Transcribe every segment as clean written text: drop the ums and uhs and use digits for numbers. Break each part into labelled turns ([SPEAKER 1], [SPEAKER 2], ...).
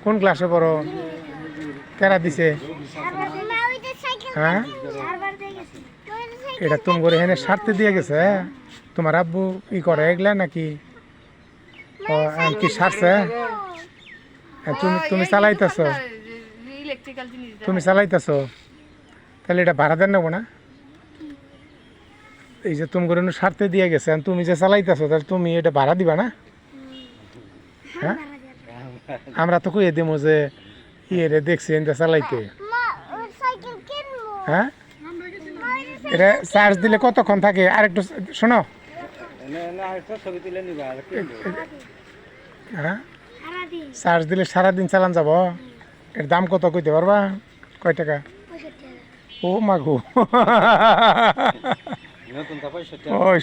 [SPEAKER 1] কোন ক্লাসে পড়ো? কেরা দিছে? হ্যাঁ, এটা তুমি করে এখানে সারতে দিয়ে গেছে। তোমার আব্বু ই করে এগুলা নাকি? ও কি সারছে? তুমি চালাইতেছো? তুমি চালাইতেছো? তাহলে এটা ভাড়া দেন নেবো না? এই যে তুমি করে সারতে দিয়ে গেছে, তুমি যে চালাইতেছো তাহলে তুমি এটা ভাড়া দিবা না? হ্যাঁ, আমরা তো কইয়ে দেবো যে ইয়ে দেখছি এটা চালাইতে। হ্যাঁ, এটা চার্জ দিলে কতক্ষণ থাকে? আর একটু শোনো, হ্যাঁ, চার্জ দিলে সারাদিন চালান যাব। এর দাম কত কইতে পারবা? কয় টাকা? ও মাগো,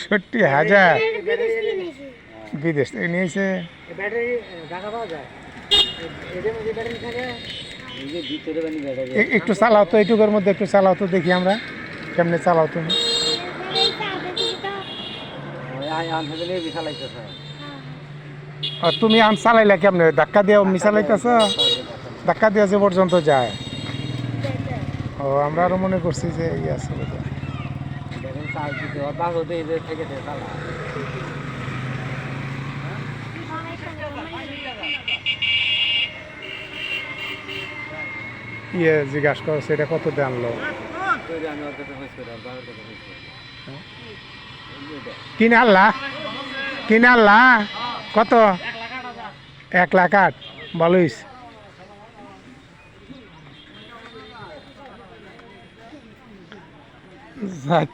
[SPEAKER 1] 65,000 বিদেশ থেকে নিয়েছে। একটু চালাও তো, এইটুকুর মধ্যে একটু চালাও তো দেখি আমরা কেমনে চালাও তুমি। তুমি আম চালাইলা কেমনে? ধাক্কা দিয়ে চালাইতেছ? ধাক্কা দিয়ে যে পর্যন্ত যায়? ও, আমরা আরো মনে করছি যে ইয়ে আছে। ইয়ে জিজ্ঞাসা করছে এটা কত দিয়ে আনলো? কিনে আনলা? কিনে আনলা কত? 1,08,000। ভালোই,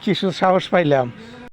[SPEAKER 1] কিছু সাহস পাইলাম।